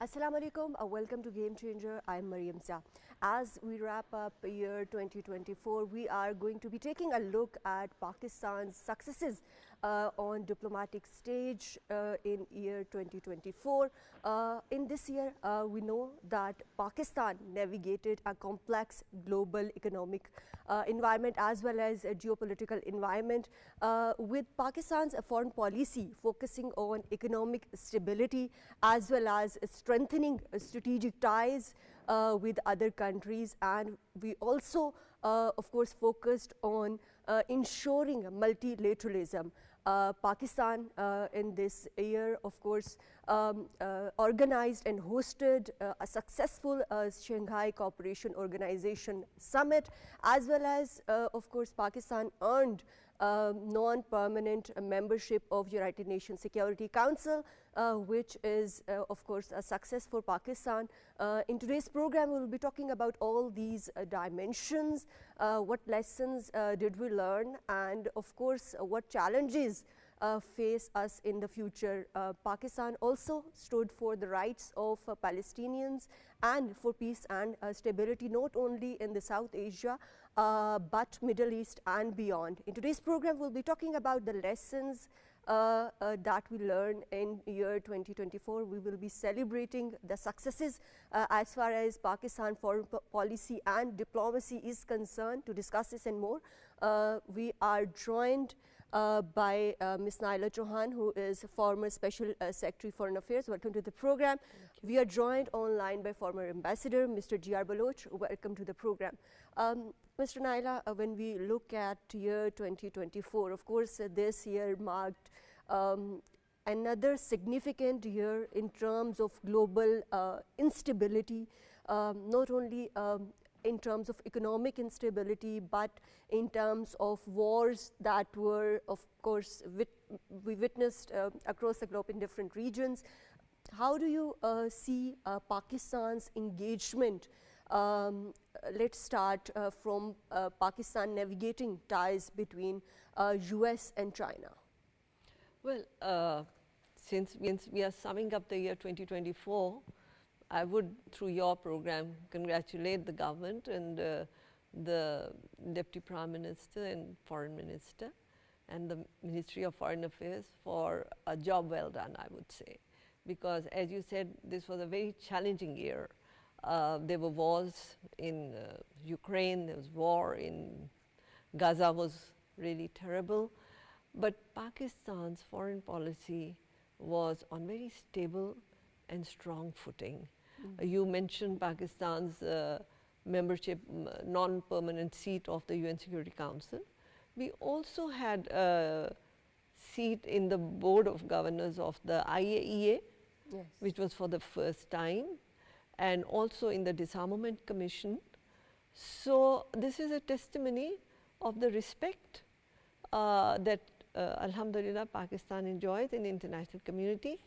Assalamu alaikum, welcome to Game Changer. I'm Mariam Sia. As we wrap up year 2024, we are going to be taking a look at Pakistan's successes on diplomatic stage in year 2024. In this year, we know that Pakistan navigated a complex global economic environment as well as a geopolitical environment with Pakistan's foreign policy focusing on economic stability as well as strengthening strategic ties with other countries, and we also of course focused on ensuring multilateralism. Pakistan in this year of course organized and hosted a successful Shanghai Cooperation Organization summit, as well as of course Pakistan earned non-permanent membership of United Nations Security Council, which is of course a success for Pakistan. In today's program we will be talking about all these dimensions, what lessons did we learn, and of course what challenges face us in the future. Pakistan also stood for the rights of Palestinians and for peace and stability, not only in the South Asia but Middle East and beyond. In today's program we'll be talking about the lessons that we learned in year 2024. We will be celebrating the successes as far as Pakistan foreign policy and diplomacy is concerned. To discuss this and more, we are joined by Ms. Naela Chohan, who is former Special Secretary Foreign Affairs. Welcome to the program. We are joined online by former Ambassador Mr. G.R. Baloch. Welcome to the program. Mr. Naela, when we look at year 2024, of course this year marked another significant year in terms of global instability, not only in terms of economic instability, but in terms of wars that were, of course, we witnessed across the globe in different regions. How do you see Pakistan's engagement? Let's start from Pakistan navigating ties between US and China. Well, since we are summing up the year 2024, I would, through your program, congratulate the government and the Deputy Prime Minister and Foreign Minister and the Ministry of Foreign Affairs for a job well done, I would say. Because as you said, this was a very challenging year. There were wars in Ukraine, there was war in Gaza, was really terrible. But Pakistan's foreign policy was on very stable and strong footing. You mentioned Pakistan's membership, non-permanent seat of the UN Security Council. We also had a seat in the Board of Governors of the IAEA, yes, which was for the first time, and also in the Disarmament Commission. So this is a testimony of the respect that Alhamdulillah Pakistan enjoys in the international community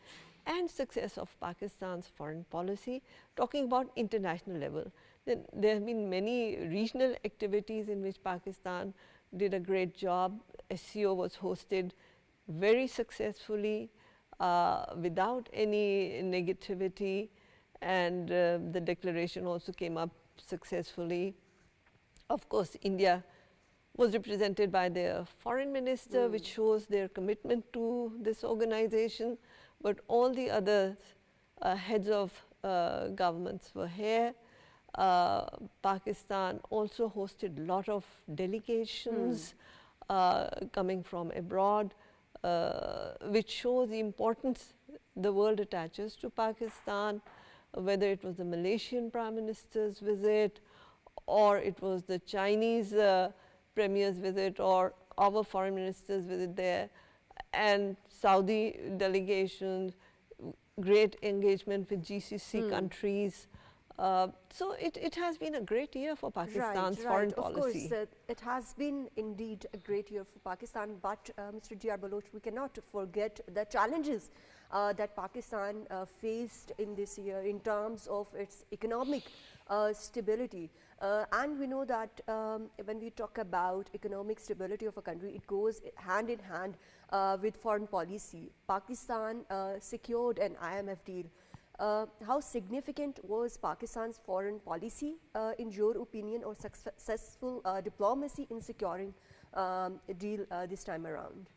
and success of Pakistan's foreign policy. Talking about international level, then there have been many regional activities in which Pakistan did a great job. SCO was hosted very successfully without any negativity, and the declaration also came up successfully. Of course, India was represented by their foreign minister, which shows their commitment to this organization, but all the other heads of governments were here. Pakistan also hosted a lot of delegations coming from abroad, which shows the importance the world attaches to Pakistan, whether it was the Malaysian Prime Minister's visit or it was the Chinese Premier's visit or our foreign minister's visit there, and Saudi delegations, great engagement with GCC countries. So it has been a great year for Pakistan's foreign policy. Of course, it has been indeed a great year for Pakistan, but Mr. G.R. Baloch, we cannot forget the challenges that Pakistan faced in this year in terms of its economic stability. And we know that when we talk about economic stability of a country, it goes hand in hand with foreign policy. Pakistan secured an IMF deal How significant was Pakistan's foreign policy, in your opinion, or successful diplomacy in securing a deal this time around?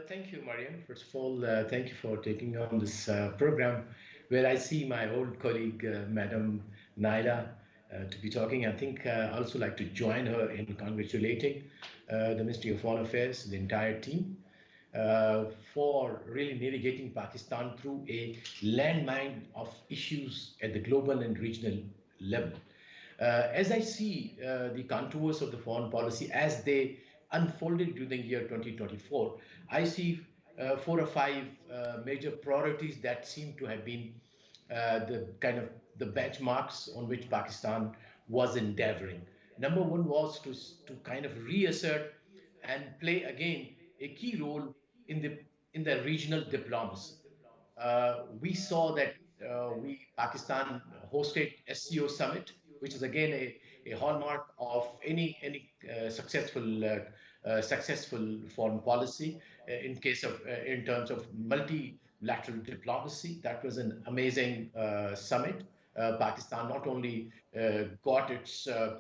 Thank you, Mariam. First of all, thank you for taking on this program where I see my old colleague, Madam Naila, to be talking. I think I also like to join her in congratulating the Ministry of Foreign Affairs, the entire team, for really navigating Pakistan through a landmine of issues at the global and regional level. As I see the contours of the foreign policy as they unfolded during the year 2024, I see four or five major priorities that seem to have been the kind of the benchmarks on which Pakistan was endeavoring. Number one was to kind of reassert and play again a key role in the regional diplomacy. We saw that Pakistan hosted SCO summit, which is again a hallmark of any successful foreign policy in terms of multilateral diplomacy. That was an amazing summit. Pakistan not only got its uh,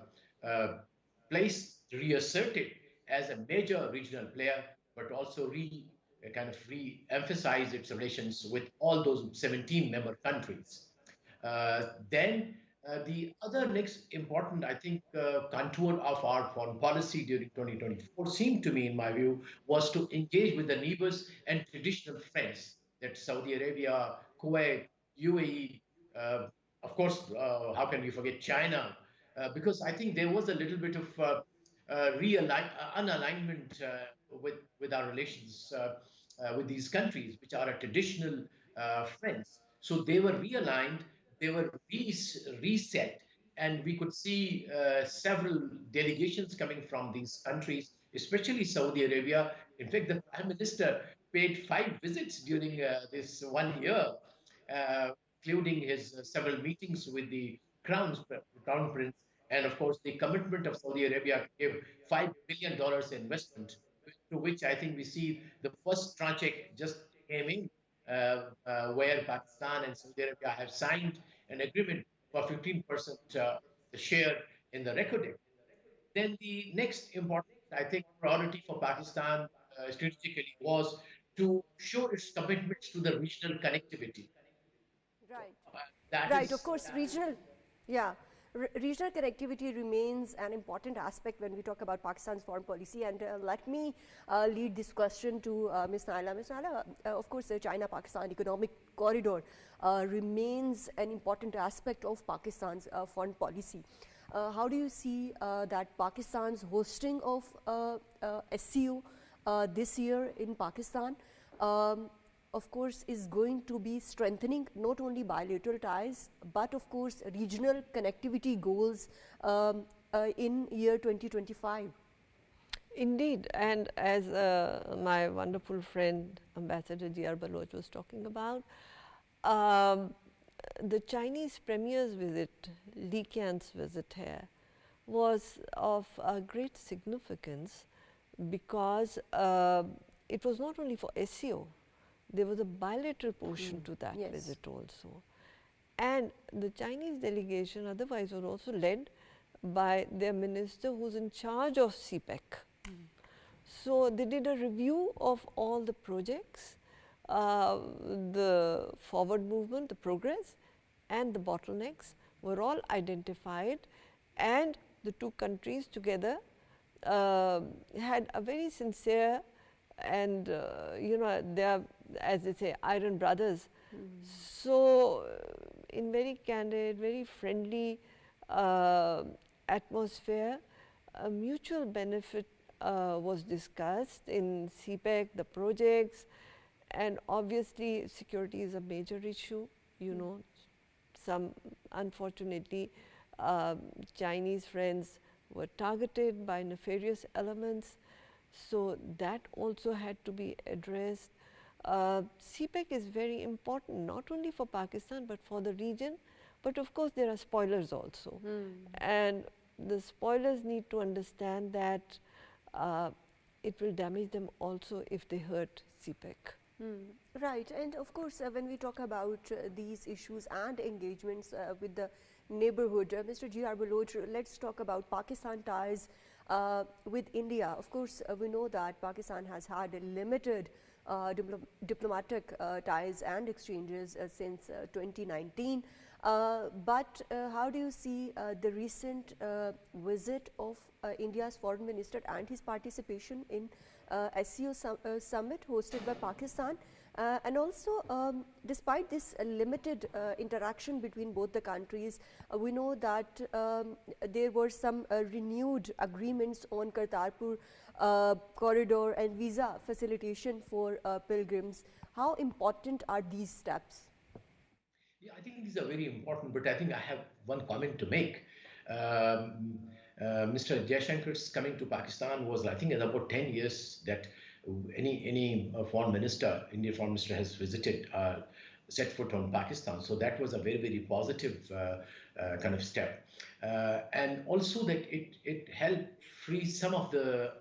place reasserted as a major regional player, but also kind of re-emphasize its relations with all those 17 member countries. Then the other next important, I think, contour of our foreign policy during 2024 seemed to me, in my view, was to engage with the neighbors and traditional friends that Saudi Arabia, Kuwait, UAE, uh, of course, how can we forget China? Because I think there was a little bit of unalignment with our relations with these countries, which are a traditional friends. So they were realigned, they were reset, and we could see several delegations coming from these countries, especially Saudi Arabia. In fact, the Prime Minister paid 5 visits during this 1 year, uh, including his several meetings with the crown prince, and of course the commitment of Saudi Arabia to give $5 billion investment, to which I think we see the first tranche just came in, where Pakistan and Saudi Arabia have signed an agreement for 15% the share in the record. Then the next important, I think, priority for Pakistan strategically was to show its commitments to the regional connectivity. So Right. that Right, of is course, yeah, regional connectivity remains an important aspect when we talk about Pakistan's foreign policy. And let me lead this question to Ms. Naila. Ms. Naila, of course, the China-Pakistan economic corridor remains an important aspect of Pakistan's foreign policy. How do you see that Pakistan's hosting of SCO this year in Pakistan, of course, is going to be strengthening not only bilateral ties, but of course regional connectivity goals in year 2025? Indeed, and as my wonderful friend Ambassador G.R. Baloch was talking about, um, the Chinese Premier's visit, Li Qian's visit here, was of great significance because it was not only for SEO, there was a bilateral portion to that Yes. visit also. And the Chinese delegation otherwise was also led by their minister who's in charge of CPEC. So they did a review of all the projects, the forward movement, the progress, and the bottlenecks were all identified, and the two countries together had a very sincere and they are, as they say, iron brothers. So in very candid, very friendly atmosphere, a mutual benefit was discussed in CPEC, the projects, and obviously security is a major issue. Some unfortunately Chinese friends were targeted by nefarious elements, so that also had to be addressed. CPEC is very important not only for Pakistan but for the region, but of course there are spoilers also, and the spoilers need to understand that it will damage them also if they hurt CPEC. Right, and of course, when we talk about these issues and engagements with the neighborhood, Mr. G.R. Baloch, let's talk about Pakistan ties with India. Of course, we know that Pakistan has had limited diplomatic ties and exchanges since 2019. But how do you see the recent visit of India's foreign minister and his participation in SCO summit hosted by Pakistan? And also, despite this limited interaction between both the countries, we know that there were some renewed agreements on Kartarpur corridor and visa facilitation for pilgrims. How important are these steps? Yeah, I think these are very important, but I think I have one comment to make. Um, Mr. Jaishankar's coming to Pakistan was, I think, in about 10 years that any foreign minister, Indian foreign minister, has visited, set foot on Pakistan. So that was a very, very positive kind of step. And also that it helped free some of the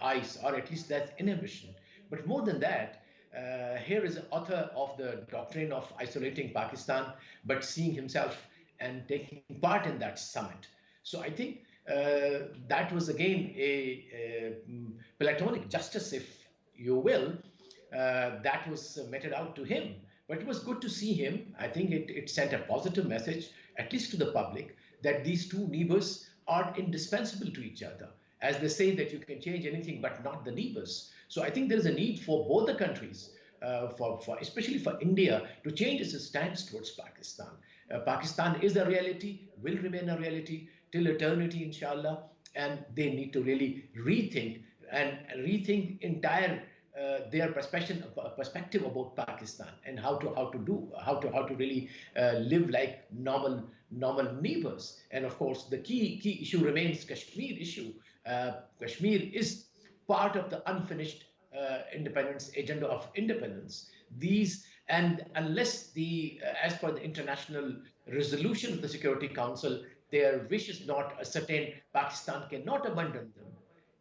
ice, or at least that's inhibition. But more than that, here is the author of the doctrine of isolating Pakistan, but seeing himself and taking part in that summit. So I think that was again a platonic justice, if you will, that was meted out to him. But it was good to see him. I think it sent a positive message, at least to the public, that these two neighbors are indispensable to each other. As they say that you can change anything but not the neighbors. So I think there is a need for both the countries, especially for India, to change its stance towards Pakistan. Pakistan is a reality, will remain a reality till eternity, inshallah, and they need to really rethink entire their perspective about Pakistan and how to really live like normal neighbors. And of course, the key issue remains Kashmir issue. Kashmir is part of the unfinished independence agenda of independence. These and unless as per the international resolution of the Security Council, their wish is not ascertained, Pakistan cannot abandon them.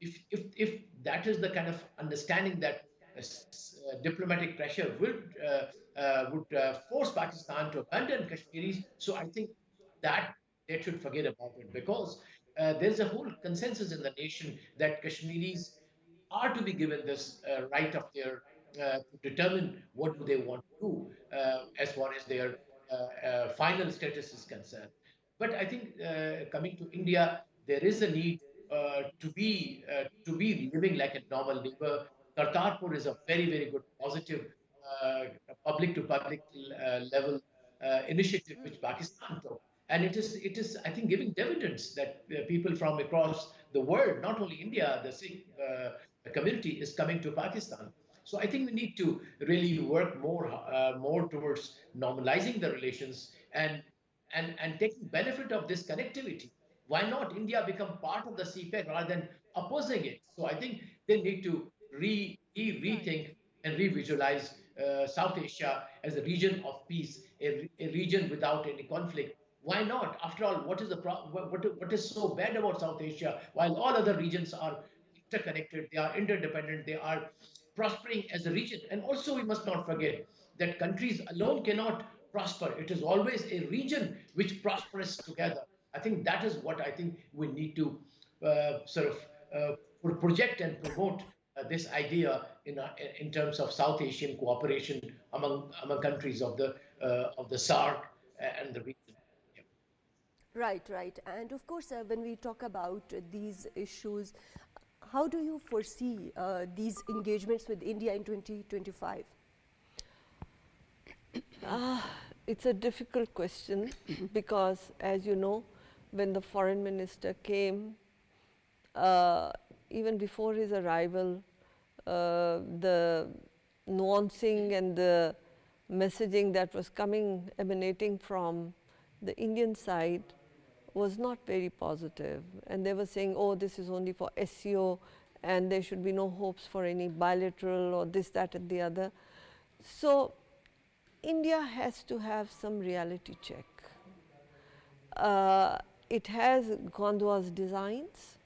If that is the kind of understanding that diplomatic pressure would force Pakistan to abandon Kashmiris, so I think that they should forget about it, because there's a whole consensus in the nation that Kashmiris are to be given this right of their to determine what do they want to do as far as their final status is concerned. But I think coming to India, there is a need to be living like a normal neighbor. Kartarpur is a very good positive uh, public to public level initiative which Pakistan took, and it is I think giving dividends that people from across the world, not only India, the Sikh community is coming to Pakistan. So I think we need to really work more towards normalizing the relations and taking benefit of this connectivity. Why not India become part of the CPEC rather than opposing it? So I think they need to Right. rethink and revisualize South Asia as a region of peace, a region without any conflict. Why not? After all, what is so bad about South Asia? While all other regions are interconnected, they are interdependent, they are prospering as a region. And also, we must not forget that countries alone cannot prosper. It is always a region which prospers together. I think that is what I think we need to sort of project and promote this idea in terms of South Asian cooperation among countries of the SARC and the region. Yeah. Right, right. And of course, when we talk about these issues, how do you foresee these engagements with India in 2025? It's a difficult question because, as you know, when the foreign minister came, uh, even before his arrival, the nuancing and the messaging that was emanating from the Indian side was not very positive. And they were saying, oh, this is only for SEO and there should be no hopes for any bilateral or this, that, and the other. So India has to have some reality check. It has Gondwa's designs,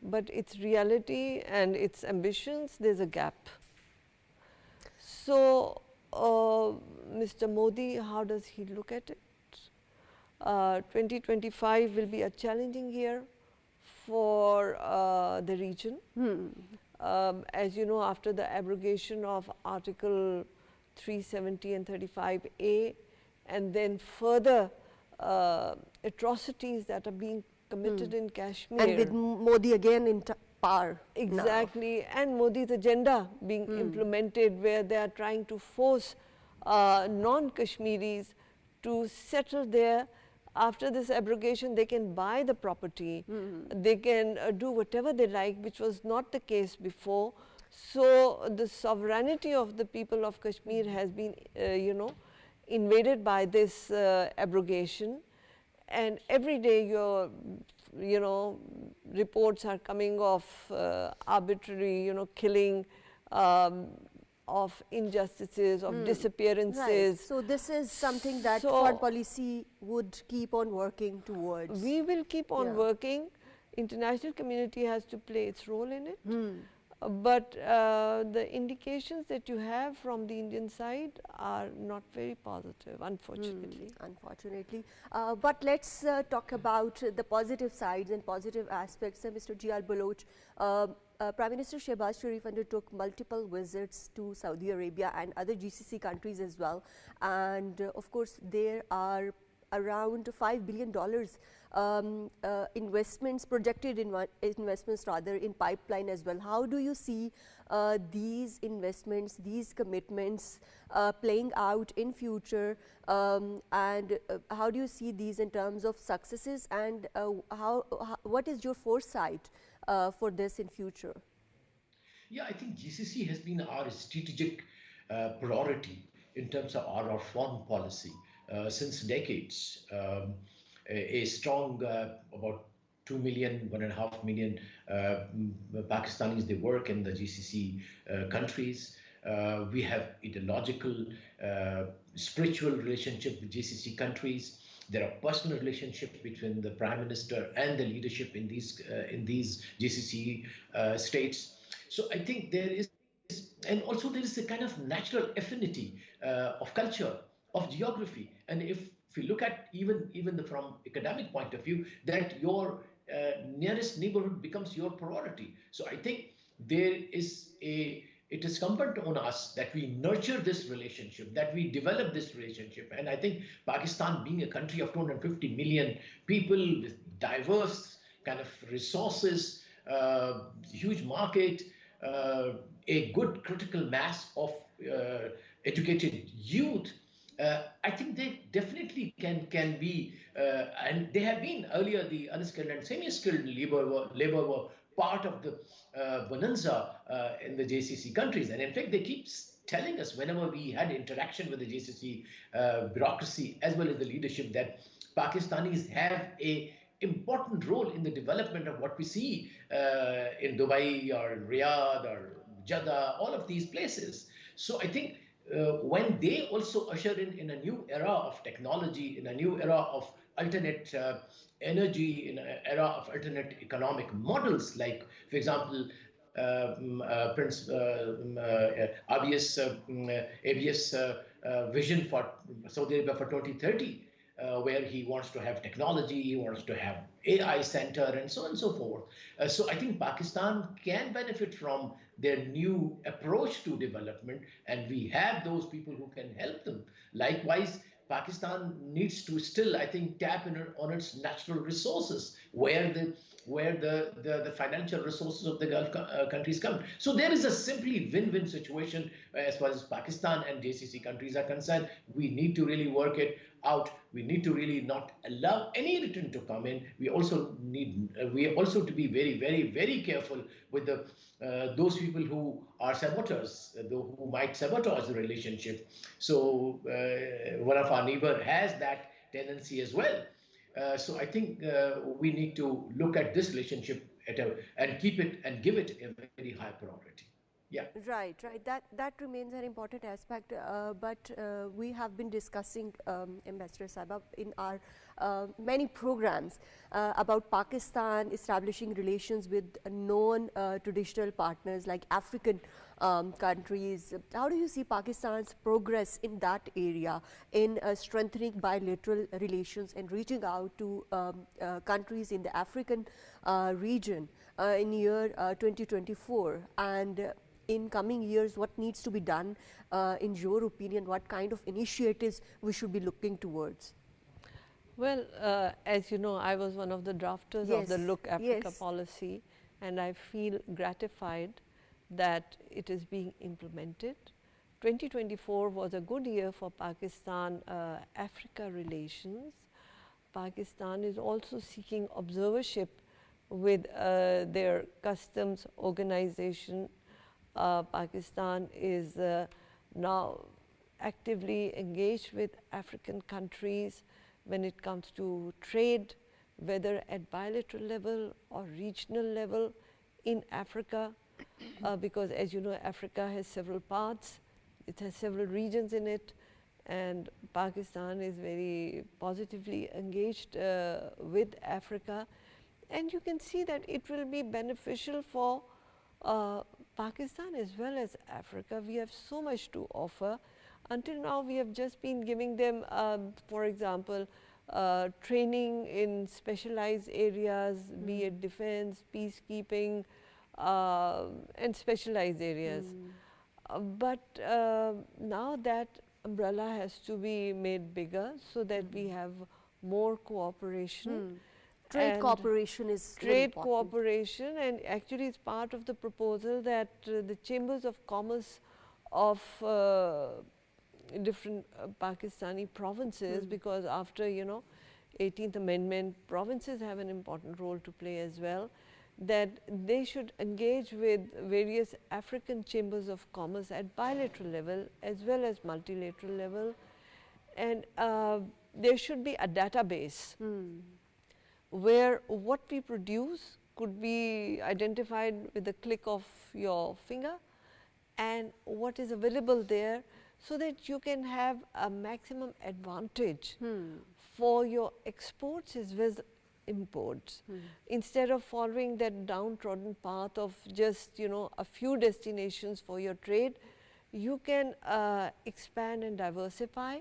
but its reality and its ambitions, there's a gap. So, Mr. Modi, how does he look at it? 2025 will be a challenging year for the region. As you know, after the abrogation of Article 370 and 35A, and then further atrocities that are being committed in Kashmir. And with Modi again in power. Exactly, now. and Modi's agenda being implemented, where they are trying to force non-Kashmiris to settle there. After this abrogation, they can buy the property, they can do whatever they like, which was not the case before. So the sovereignty of the people of Kashmir has been, you know, invaded by this abrogation. And every day you know, reports are coming of arbitrary, you know, killing, of injustices, of disappearances. Right. So this is something that foreign policy would keep on working towards. We will keep on working. International community has to play its role in it. But the indications that you have from the Indian side are not very positive, unfortunately. Unfortunately. But let's talk about the positive sides and positive aspects. Mr. G.R. Baloch, Prime Minister Shehbaz Sharif undertook multiple visits to Saudi Arabia and other GCC countries as well. And of course, there are around $5 billion investments, projected investments rather, in pipeline as well. How do you see these investments, these commitments playing out in future, and how do you see these in terms of successes, and what is your foresight for this in future? Yeah, I think GCC has been our strategic priority in terms of our foreign policy since decades. A strong about 2 million, 1.5 million Pakistanis, they work in the GCC countries. We have ideological, spiritual relationship with GCC countries. There are personal relationships between the Prime Minister and the leadership in these GCC states. So I think there is, and also there is a kind of natural affinity of culture, of geography. And if we look at even from academic point of view, that your nearest neighborhood becomes your priority. So I think it is incumbent on us that we nurture this relationship, that we develop this relationship. And I think Pakistan, being a country of 250 million people with diverse kind of resources, huge market, a good critical mass of educated youth, I think they definitely can be, and they have been earlier. The unskilled and semi-skilled labor were part of the bonanza in the JCC countries, and in fact, they keep telling us whenever we had interaction with the JCC bureaucracy as well as the leadership, that Pakistanis have a important role in the development of what we see in Dubai or Riyadh or Jeddah, all of these places. So I think when they also usher in a new era of technology, in a new era of alternate energy, in an era of alternate economic models, like, for example, Prince ABS vision for Saudi Arabia for 2030, where he wants to have technology, he wants to have AI center, and so on and so forth. So I think Pakistan can benefit from their new approach to development, and we have those people who can help them. Likewise, Pakistan needs to still, I think, tap on its natural resources, where the financial resources of the Gulf countries come. So there is a simply win-win situation as far as Pakistan and JCC countries are concerned. We need to really work it out. We need to really not allow any return to come in. We also to be very, very, very careful with those people who are saboteurs, who might sabotage the relationship. So one of our neighbor has that tendency as well. So I think we need to look at this relationship and keep it and give it a very high priority. Yeah. Right. That remains an important aspect. But we have been discussing, Ambassador Sahiba, in our many programs about Pakistan establishing relations with non-traditional partners like African countries. How do you see Pakistan's progress in that area in strengthening bilateral relations and reaching out to countries in the African region in year 2024? And in coming years, what needs to be done, in your opinion? What kind of initiatives we should be looking towards? Well, as you know, I was one of the drafters of the Yes, Look Africa yes. policy, and I feel gratified that it is being implemented. 2024 was a good year for Pakistan Africa relations. Pakistan is also seeking observership with their customs organization. Pakistan is now actively engaged with African countries when it comes to trade, whether at bilateral level or regional level in Africa, because as you know, Africa has several parts, it has several regions in it, and Pakistan is very positively engaged with Africa. And you can see that it will be beneficial for Pakistan as well as Africa. We have so much to offer. Until now, we have just been giving them, for example, training in specialized areas, be it defense, peacekeeping, and specialized areas. But now that umbrella has to be made bigger so that we have more cooperation. Trade And cooperation is very trade important. cooperation, and actually it's part of the proposal that the chambers of commerce of different Pakistani provinces, because after 18th Amendment, provinces have an important role to play as well, that they should engage with various African chambers of commerce at bilateral level as well as multilateral level, and there should be a database where what we produce could be identified with the click of your finger, and what is available there, so that you can have a maximum advantage for your exports as well as imports, instead of following that downtrodden path of just a few destinations for your trade. You can expand and diversify,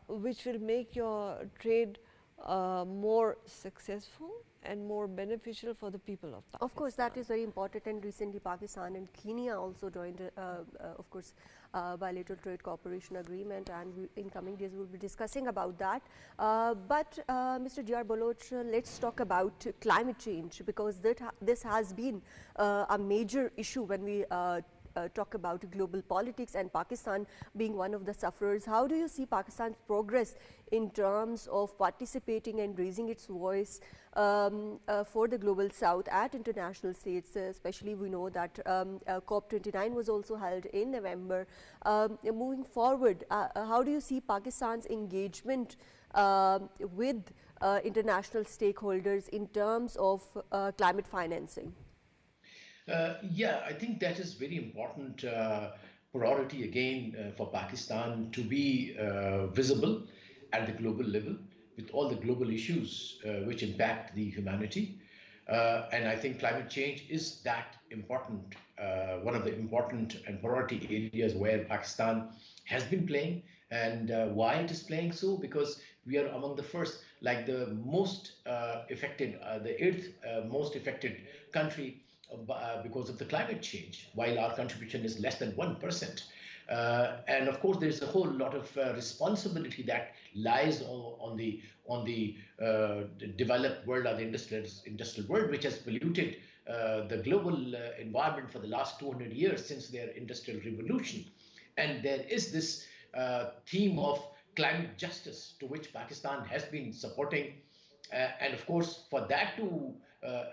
which will make your trade more successful and more beneficial for the people of Pakistan. Of course, that is very important, and recently Pakistan and Kenya also joined, of course, bilateral trade cooperation agreement, and in coming days we will be discussing about that. But Mr. J.R. Baloch, let's talk about climate change, because this has been a major issue when we talk about global politics, and Pakistan being one of the sufferers. How do you see Pakistan's progress in terms of participating and raising its voice for the global south at international states? Especially we know that COP29 was also held in November. Moving forward, how do you see Pakistan's engagement with international stakeholders in terms of climate financing? Yeah, I think that is very important priority again for Pakistan to be visible at the global level with all the global issues which impact the humanity. And I think climate change is that important, one of the important and priority areas where Pakistan has been playing. And why it is playing so? Because we are among the first, like the most affected, the eighth most affected country because of the climate change, while our contribution is less than 1%. And of course, there's a whole lot of responsibility that lies on the developed world or the industrial world, which has polluted the global environment for the last 200 years since their industrial revolution. And there is this theme of climate justice to which Pakistan has been supporting. And of course, for that to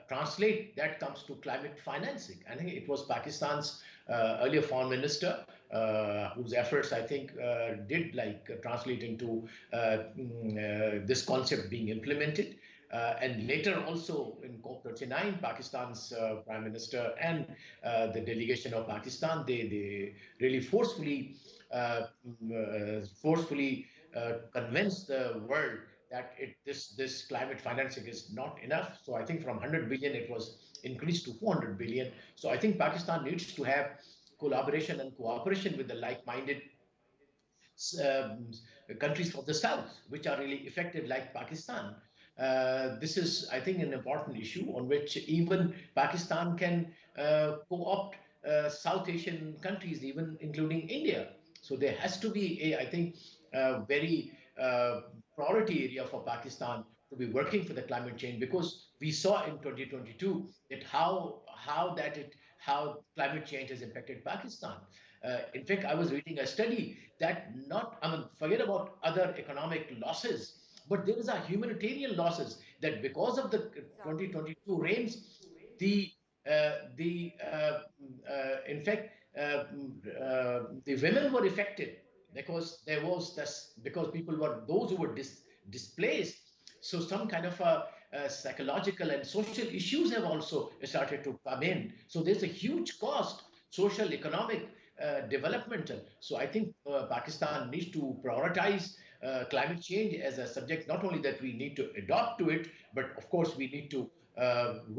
translate, that comes to climate financing. I think it was Pakistan's earlier foreign minister whose efforts, I think, did translate into this concept being implemented. And later also in COP29, Pakistan's Prime Minister and the delegation of Pakistan, they really forcefully convinced the world that this climate financing is not enough. So I think from 100 billion it was increased to 400 billion. So I think Pakistan needs to have collaboration and cooperation with the like-minded um, countries of the south, which are really affected, like Pakistan. This is, I think, an important issue on which even Pakistan can co-opt South Asian countries, even including India. So there has to be a, I think, very priority area for Pakistan to be working for the climate change, because we saw in 2022 that how climate change has impacted Pakistan. In fact, I was reading a study that not, I mean, forget about other economic losses, but there is a humanitarian losses that because of the Exactly. 2022 rains, the in fact the women were affected because there was this, because people were those who were displaced. So some kind of psychological and social issues have also started to come in. So there's a huge cost, social, economic, developmental. So I think Pakistan needs to prioritize climate change as a subject. Not only that we need to adopt to it, but of course we need to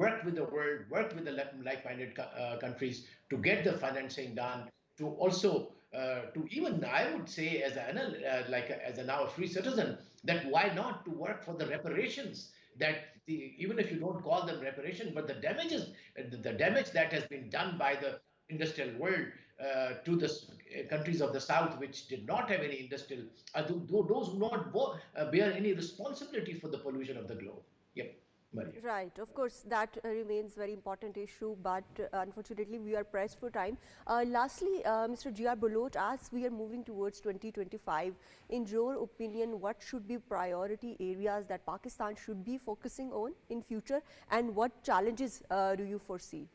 work with the world, work with the like-minded countries to get the financing done, to also to even, I would say, as an as a now a free citizen, that why not to work for the reparations, that even if you don't call them reparation, but the damages, the damage that has been done by the industrial world to the countries of the south, which did not have any industrial, those who not bear any responsibility for the pollution of the globe. Yep, Maria. Right, of course, that remains very important issue, but unfortunately we are pressed for time. Lastly, Mr. G.R. Bolot, as we are moving towards 2025, in your opinion, what should be priority areas that Pakistan should be focusing on in future, and what challenges do you foresee?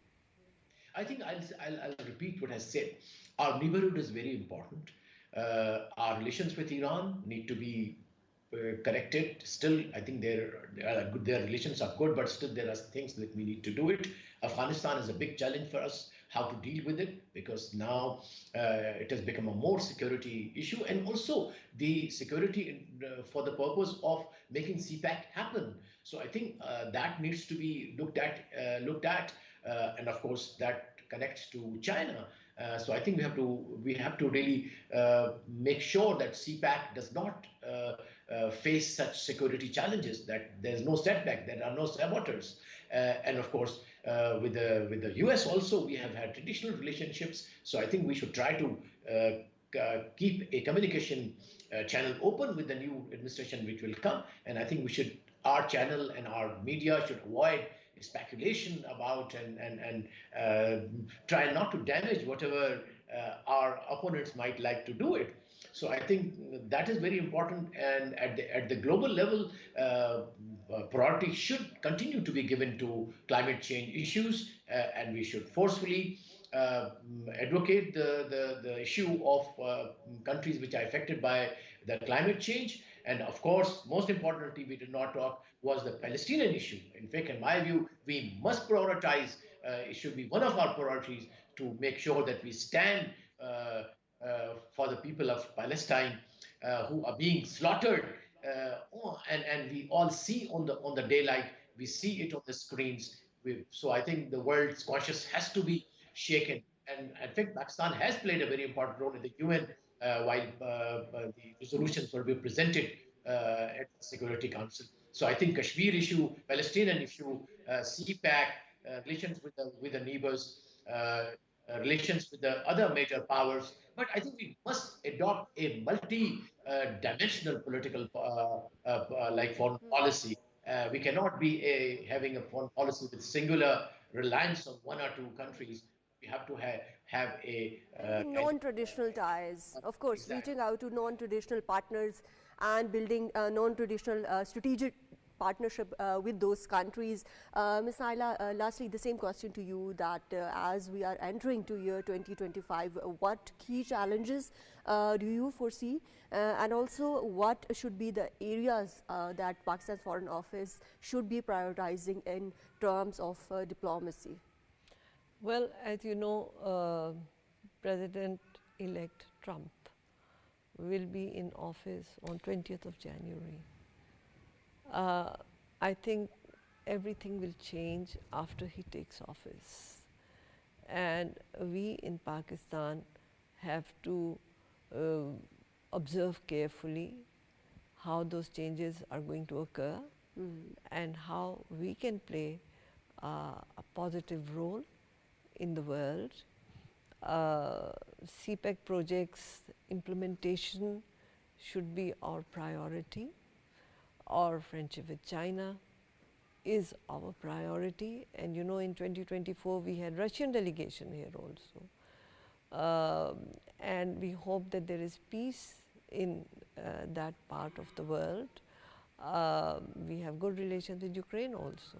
I think I'll repeat what I said. Our neighborhood is very important. Our relations with Iran need to be corrected. Still, I think their relations are good, but still there are things that we need to do it. Afghanistan is a big challenge for us, how to deal with it, because now it has become a more security issue, and also the security for the purpose of making CPAC happen. So I think that needs to be looked at, and of course that connects to China. So I think we have to really make sure that CPAC does not face such security challenges, that there's no setback, there are no saboteurs. And of course, with the US also, we have had traditional relationships. So I think we should try to keep a communication channel open with the new administration which will come. And I think our channel and our media should avoid speculation about and try not to damage whatever our opponents might like to do it. So I think that is very important, and at the global level, priority should continue to be given to climate change issues, and we should forcefully advocate the issue of countries which are affected by the climate change. And of course, most importantly, we did not talk was the Palestinian issue. In fact, in my view, we must prioritize, it should be one of our priorities to make sure that we stand for the people of Palestine who are being slaughtered. And we all see on the daylight, we see it on the screens. So I think the world's conscience has to be shaken. And I think Pakistan has played a very important role in the UN while the resolutions were being presented at the Security Council. So I think Kashmir issue, Palestinian issue, CPAC, relations with the neighbors, relations with the other major powers. But I think we must adopt a multi-dimensional political like foreign policy. We cannot be having a foreign policy with singular reliance on one or two countries. We have to have a And kind non-traditional ties, of of course, exact. reaching out to non-traditional partners and building non-traditional strategic partnership with those countries. Ms. Naila, lastly, the same question to you, that as we are entering to year 2025, what key challenges do you foresee? And also, what should be the areas that Pakistan's Foreign Office should be prioritizing in terms of diplomacy? Well, as you know, President-elect Trump will be in office on 20th of January. I think everything will change after he takes office. and we in Pakistan have to observe carefully how those changes are going to occur and how we can play a positive role in the world. CPEC projects implementation should be our priority. Our friendship with China is our priority, and you know, in 2024 we had Russian delegation here also, and we hope that there is peace in that part of the world. We have good relations with Ukraine also,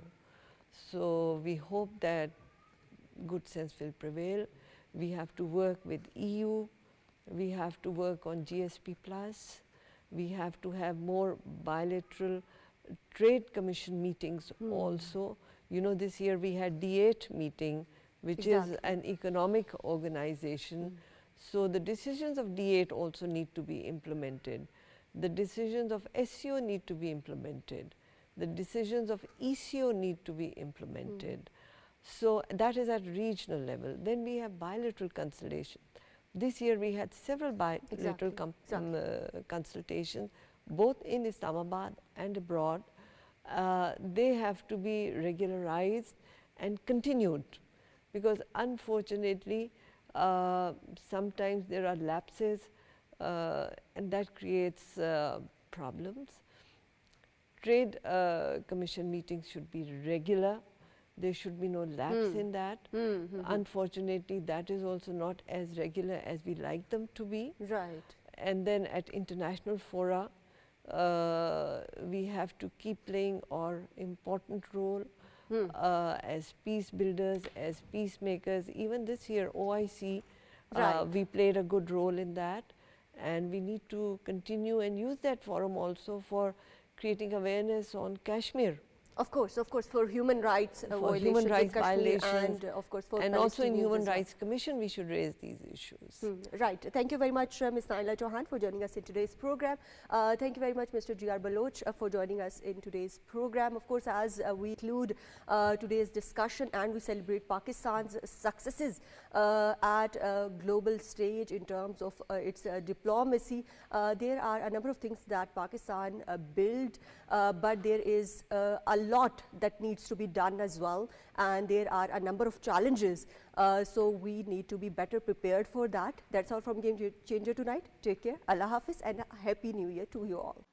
so we hope that good sense will prevail. We have to work with EU, we have to work on GSP plus, we have to have more bilateral trade commission meetings also. You know, this year we had D8 meeting, which is an economic organization. So the decisions of D8 also need to be implemented. The decisions of SCO need to be implemented. The decisions of ECO need to be implemented. So that is at regional level. Then we have bilateral consultation. This year we had several bilateral consultations, both in Islamabad and abroad. They have to be regularized and continued, because unfortunately sometimes there are lapses and that creates problems. Trade commission meetings should be regular. There should be no lapse in that. Unfortunately, that is also not as regular as we like them to be. Right. And then at international fora, we have to keep playing our important role as peace builders, as peacemakers. Even this year, OIC, we played a good role in that, and we need to continue and use that forum also for creating awareness on Kashmir. Of course, for human rights violations in Kashmir, and of course for and also in Human well. Rights Commission we should raise these issues. Right. Thank you very much, Ms. Naela Chohan, for joining us in today's program. Thank you very much, Mr. G.R. Baloch, for joining us in today's program. Of course, as we conclude today's discussion and we celebrate Pakistan's successes at a global stage in terms of its diplomacy, there are a number of things that Pakistan built, but there is a lot that needs to be done as well, and there are a number of challenges, so we need to be better prepared for that. That's all from Game Changer tonight. Take care, Allah Hafiz, and a Happy New Year to you all.